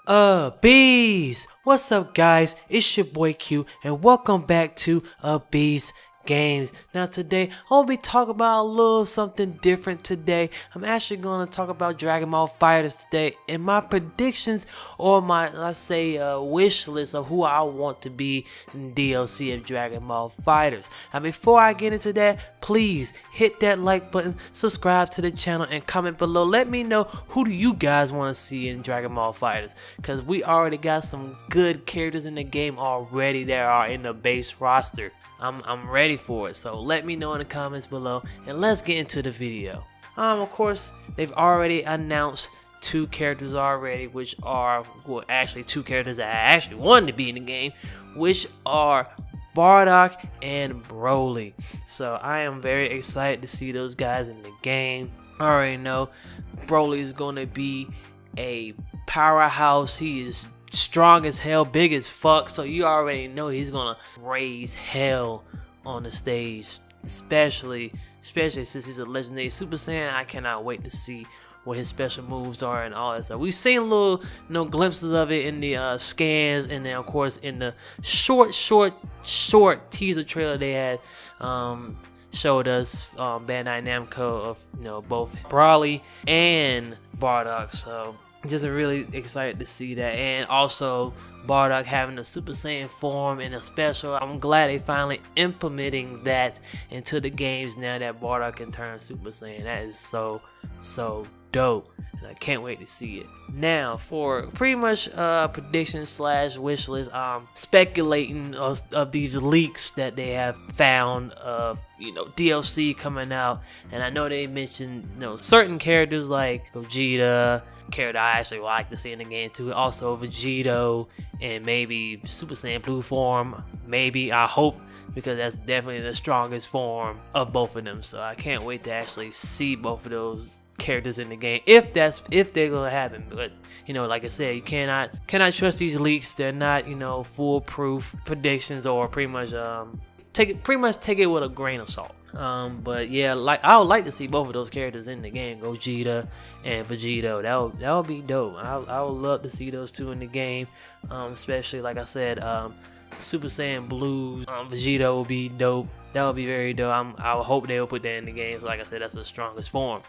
Bees! What's up, guys? It's your boy Q, and welcome back to Bees Games. Now today, I'll be talking about a little something different today. I'm actually going to talk about Dragon Ball Fighterz today, and my predictions or my, let's say, wish list of who I want to be in DLC of Dragon Ball Fighterz. Now before I get into that, please hit that like button, subscribe to the channel, and comment below. Let me know who do you guys want to see in Dragon Ball Fighterz, because we already got some good characters in the game already that are in the base roster. I'm ready for it, so let me know in the comments below, and let's get into the video. Of course, they've already announced two characters already, which are, well, actually two characters that I actually wanted to be in the game, which are Bardock and Broly. So I am very excited to see those guys in the game. I already know Broly is going to be a powerhouse. He is strong as hell, big as fuck, so you already know he's gonna raise hell on the stage, especially since he's a legendary Super Saiyan. I cannot wait to see what his special moves are and all that stuff. We've seen little glimpses of it in the scans, and then of course in the short teaser trailer they had showed us Bandai Namco of both Broly and Bardock. So just really excited to see that, and also Bardock having a Super Saiyan form in a special. I'm glad they finally implementing that into the games now that Bardock can turn Super Saiyan. That is so dope, and I can't wait to see it. Now for pretty much prediction slash wish list, speculating of these leaks that they have found of DLC coming out, and I know they mentioned certain characters like Gogeta, character I actually would like to see in the game too, also Vegito, and maybe Super Saiyan Blue form, maybe, I hope, because that's definitely the strongest form of both of them. So I can't wait to actually see both of those characters in the game, if they're gonna happen. But like I said, you cannot trust these leaks. They're not foolproof predictions, or pretty much take it with a grain of salt. But yeah, I would like to see both of those characters in the game, Gogeta and Vegito. That would be dope. I would love to see those two in the game, especially like I said, Super Saiyan Blue Vegito will be dope. That would be very dope. I would hope they will put that in the game. So like I said, that's the strongest form,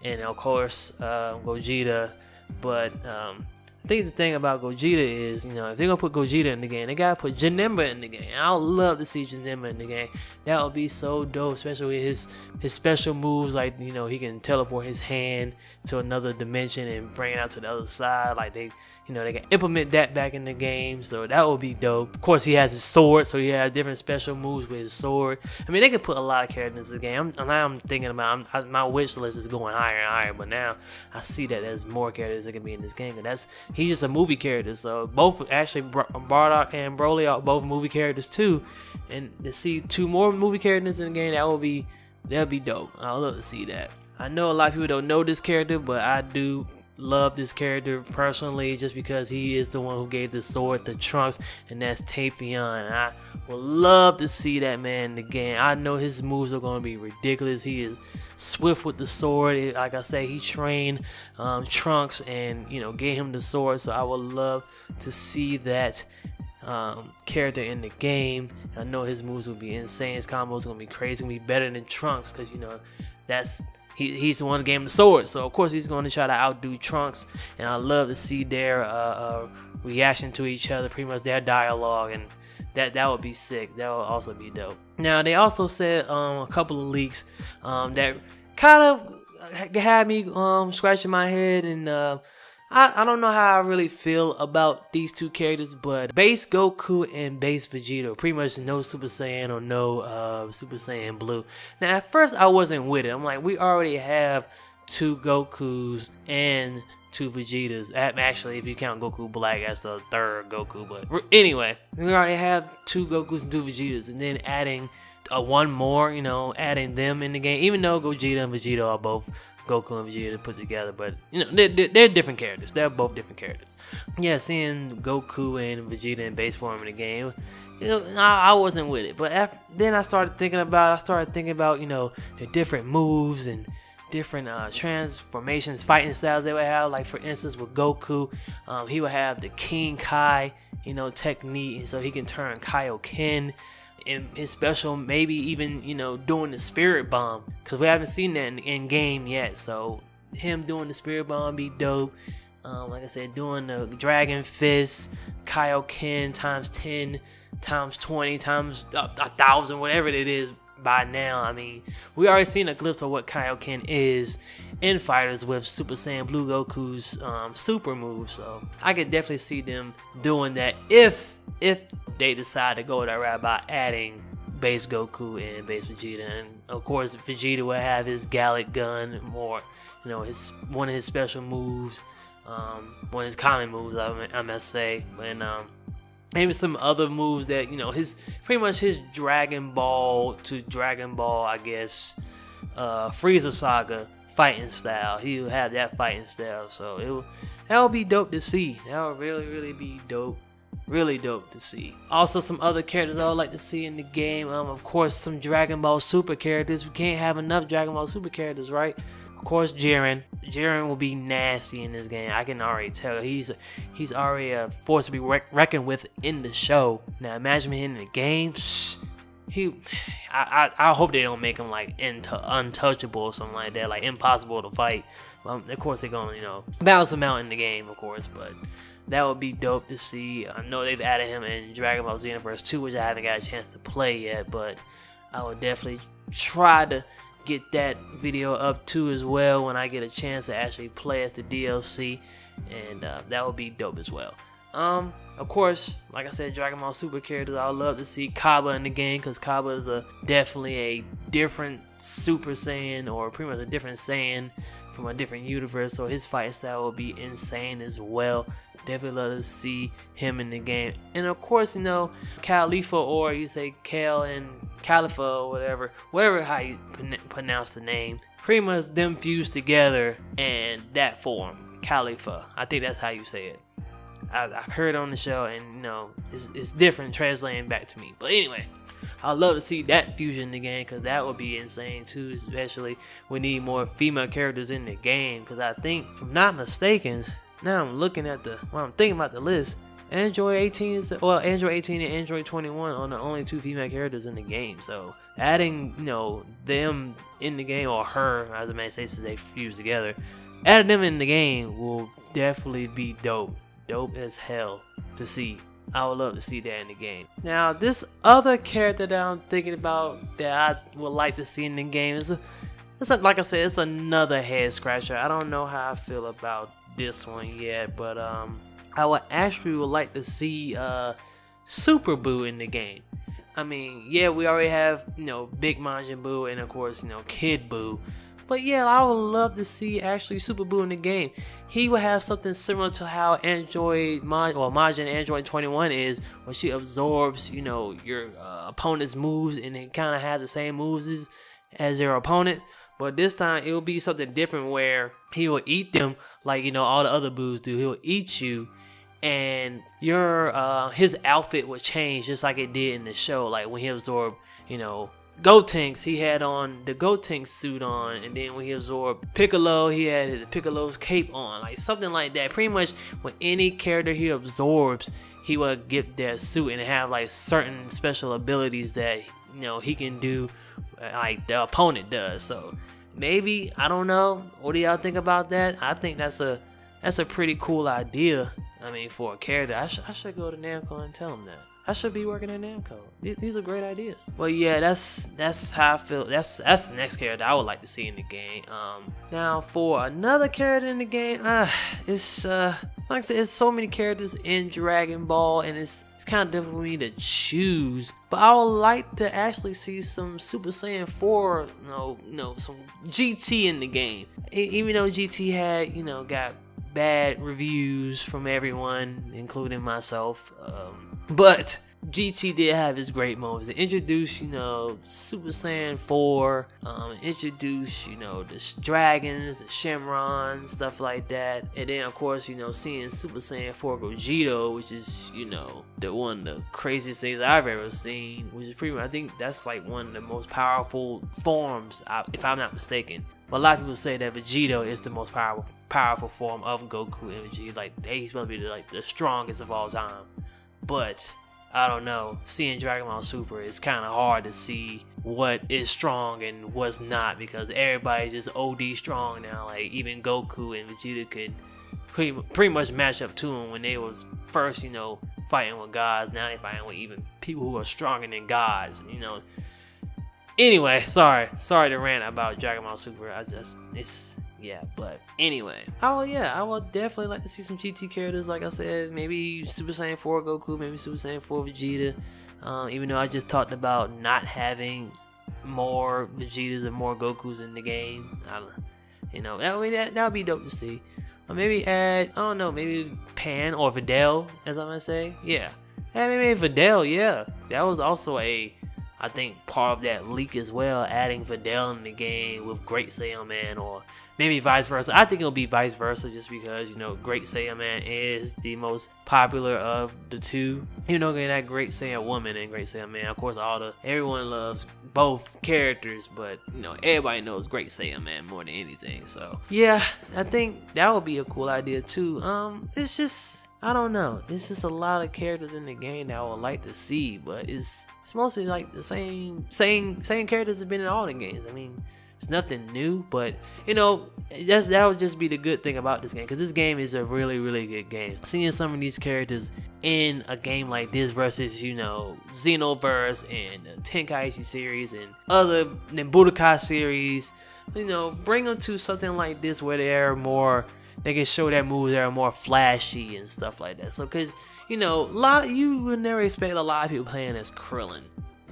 and of course Gogeta. But I think the thing about Gogeta is, if they're gonna put Gogeta in the game, they gotta put Janemba in the game. I would love to see Janemba in the game. That would be so dope, especially with his special moves, like he can teleport his hand to another dimension and bring it out to the other side. Like they can implement that back in the game, so that would be dope. Of course, he has his sword, so he has different special moves with his sword. I mean, they can put a lot of characters in the game. Now I'm thinking about my wish list is going higher and higher, but now I see that there's more characters that can be in this game. And he's just a movie character, so both actually Bardock and Broly are both movie characters too. And to see two more movie characters in the game, that'd be dope. I'd love to see that. I know a lot of people don't know this character, but I do love this character personally, just because he is the one who gave the sword to Trunks, and that's Tapion. And I would love to see that man in the game. I know his moves are going to be ridiculous. He is swift with the sword. Like I say, he trained Trunks and gave him the sword, so I would love to see that character in the game. I know his moves will be insane. His combos are going to be crazy. Going to be better than Trunks, because he's the one who gave him the sword, so of course he's going to try to outdo Trunks, and I love to see their reaction to each other, pretty much their dialogue, and that would be sick. That would also be dope. Now they also said a couple of leaks that kind of had me scratching my head, and I don't know how I really feel about these two characters, but base Goku and base Vegito, pretty much no Super Saiyan or no Super Saiyan Blue. Now at first I wasn't with it. I'm like, we already have two Gokus and two Vegetas. Actually, if you count Goku Black as the third Goku, but anyway, we already have two Gokus and two Vegetas, and then adding one more, adding them in the game, even though Gogeta and Vegeta are both Goku and Vegeta put together, but they're different characters. They're both different characters. Yeah, seeing Goku and Vegeta in base form in the game, I wasn't with it. But then I started thinking about, the different moves, and transformations, fighting styles they would have. Like for instance, with Goku, he would have the King Kai, technique, so he can turn Kaioken. And his special, maybe even doing the Spirit Bomb, because we haven't seen that in game yet. So him doing the Spirit Bomb be dope. Like I said, doing the Dragon Fist, Kaioken times 10, times 20, times 1,000, whatever it is by now. I mean, we already seen a glimpse of what Kaioken is in Fighterz with Super Saiyan Blue Goku's super move. So I could definitely see them doing that if they decide to go that route by adding base Goku and base Vegeta. And of course, Vegeta will have his Gallic gun, or one of his special moves. One of his common moves, I must say, and maybe some other moves that his pretty much his Dragon Ball to Dragon Ball, I guess, Frieza Saga fighting style. He'll have that fighting style, so that would be dope to see. That would really be dope. Really dope to see. Also, some other characters I would like to see in the game. Of course, some Dragon Ball Super characters. We can't have enough Dragon Ball Super characters, right? Of course, Jiren. Jiren will be nasty in this game. I can already tell. He's already a force to be reckoned with in the show. Now, imagine him in the game. I hope they don't make him like untouchable or something like that, like impossible to fight. Of course, they're gonna balance him out in the game, of course, but that would be dope to see. I know they've added him in Dragon Ball Xenoverse 2, which I haven't got a chance to play yet, but I would definitely try to get that video up too as well when I get a chance to actually play as the DLC, and that would be dope as well. Of course, like I said, Dragon Ball Super characters, I would love to see Kaba in the game, because Kaba is definitely a different Super Saiyan, or pretty much a different Saiyan from a different universe, so his fighting style will be insane as well. Definitely love to see him in the game. And of course, Khalifa, or you say Kale and Khalifa, or whatever how you pronounce the name. Pretty much them fused together and that form, Khalifa. I think that's how you say it. I've heard it on the show, and it's different translating back to me. But anyway, I'd love to see that fusion in the game, because that would be insane too. Especially we need more female characters in the game, because I think, if I'm not mistaken, now I'm looking at I'm thinking about the list. Android 18 and Android 21 are the only two female characters in the game. So adding, them in the game, or her, as I may say, since they fuse together, adding them in the game will definitely be dope. Dope as hell to see. I would love to see that in the game. Now, this other character that I'm thinking about that I would like to see in the game is like I said, it's another head scratcher. I don't know how I feel about this one yet, but I would like to see Super Buu in the game. I mean, yeah, we already have Big Majin Buu and of course Kid Buu, but yeah, I would love to see actually Super Buu in the game. He would have something similar to how Majin Android 21 is, where she absorbs your opponent's moves, and it kind of has the same moves as your opponent. But this time it will be something different, where he will eat them like all the other Boos do. He'll eat you, and your his outfit will change just like it did in the show. Like when he absorbed Gotenks, he had on the Gotenks suit on, and then when he absorbed Piccolo, he had Piccolo's cape on, like something like that. Pretty much when any character he absorbs, he will get their suit and have like certain special abilities that he can do, like the opponent does. So maybe, I don't know, what do y'all think about that? I think that's a pretty cool idea. I mean, for a character, I should go to Namco and tell him that. I should be working at Namco. These are great ideas. Well, yeah, that's how I feel. That's the next character I would like to see in the game. Now for another character in the game, it's like I said, it's so many characters in Dragon Ball, and it's kind of difficult for me to choose. But I would like to actually see some Super Saiyan 4, some GT in the game. Even though GT had, got bad reviews from everyone, including myself. But GT did have his great moments. They introduced, Super Saiyan 4, introduced, the dragons, the Shenron, stuff like that. And then, of course, seeing Super Saiyan 4 Gogeta, which is, the one of the craziest things I've ever seen, which is pretty much, I think that's like one of the most powerful forms, if I'm not mistaken. But a lot of people say that Vegeta is the most powerful form of Goku and Vegeta. Like, he's supposed to be the strongest of all time. But I don't know. Seeing Dragon Ball Super, it's kind of hard to see what is strong and what's not, because everybody's just OD strong now. Like, even Goku and Vegeta could pretty much match up to him when they was first, fighting with gods. Now they fighting with even people who are stronger than gods, Anyway, sorry to rant about Dragon Ball Super. But anyway. I would definitely like to see some GT characters, like I said, maybe Super Saiyan 4 Goku, maybe Super Saiyan 4 Vegeta. Even though I just talked about not having more Vegetas and more Gokus in the game. That would be dope to see. Or maybe add, I don't know, maybe Pan or Videl, as I'm gonna say. Yeah. Maybe Videl, yeah. That was also I think part of that leak as well, adding Videl in the game with Great Saiyan Man, or maybe vice versa. I think it'll be vice versa, just because, Great Saiyan Man is the most popular of the two. That Great Saiyan Woman and Great Saiyan Man. Of course, everyone loves both characters, but, everybody knows Great Saiyan Man more than anything. So, yeah, I think that would be a cool idea too. It's just, I don't know. It's just a lot of characters in the game that I would like to see, but it's mostly like the same characters have been in all the games. I mean, it's nothing new, but that would just be the good thing about this game, because this game is a really, really good game. Seeing some of these characters in a game like this versus Xenoverse and the Tenkaichi series and other than Budokai series, bring them to something like this where they can show their moves that are more flashy and stuff like that. So, because you would never expect a lot of people playing as Krillin.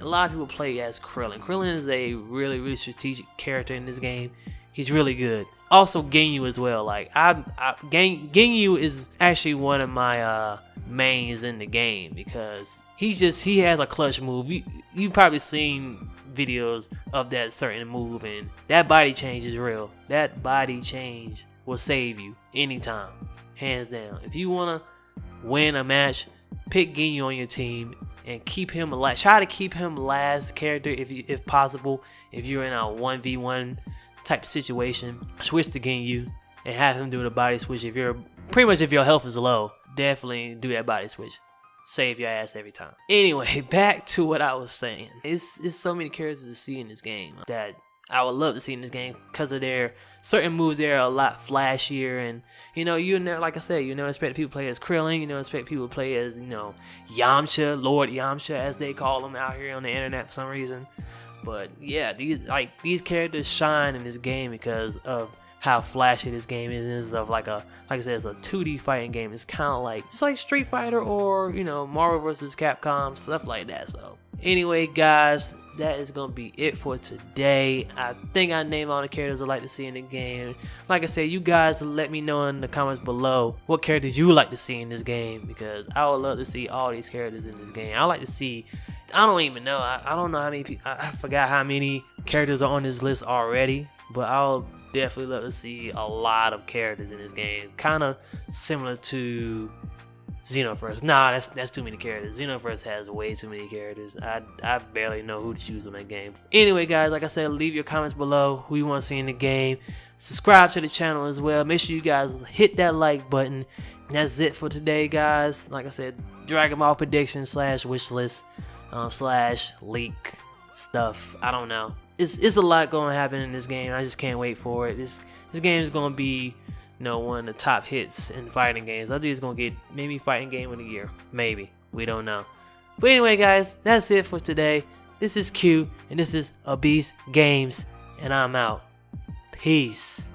A lot of people play as Krillin. Krillin is a really, really strategic character in this game. He's really good. Also, Ginyu as well. Like, Ginyu is actually one of my mains in the game, because he has a clutch move. You've probably seen videos of that certain move, and that body change is real. That body change will save you anytime, hands down. If you want to win a match, pick Ginyu on your team and keep him alive. Try to keep him last character if possible. If you're in a 1v1 type situation, switch to Ginyu and have him do the body switch. If your health is low, definitely do that body switch. Save your ass every time. Anyway, back to what I was saying. It's so many characters to see in this game that I would love to see in this game, because of their certain moves. They're a lot flashier, and like I said, expect people to play as Krillin. Expect people to play as Yamcha, Lord Yamcha, as they call him out here on the internet for some reason. But yeah, these characters shine in this game because of how flashy this game is. Of like I said, it's a 2D fighting game. It's kind of just like Street Fighter or Marvel vs. Capcom, stuff like that. So anyway, guys, that is gonna be it for today. I think I named all the characters I'd like to see in the game. Like I said, you guys let me know in the comments below what characters you would like to see in this game, because I would love to see all these characters in this game. I like to see, I don't even know, I don't know how many people, I forgot how many characters are on this list already, but I'll definitely love to see a lot of characters in this game. Kind of similar to Xenoverse. Nah, that's too many characters. Xenoverse has way too many characters. I barely know who to choose on that game. Anyway, guys, like I said, leave your comments below who you want to see in the game. Subscribe to the channel as well. Make sure you guys hit that like button. And that's it for today, guys. Like I said, Dragon Ball prediction / wishlist / leak stuff. I don't know. It's a lot going to happen in this game. I just can't wait for it. This game is going to be one of the top hits in fighting games. I think it's gonna get maybe fighting game of the year. Maybe. We don't know. But anyway, guys, that's it for today. This is Q, and this is Beast Games, and I'm out. Peace.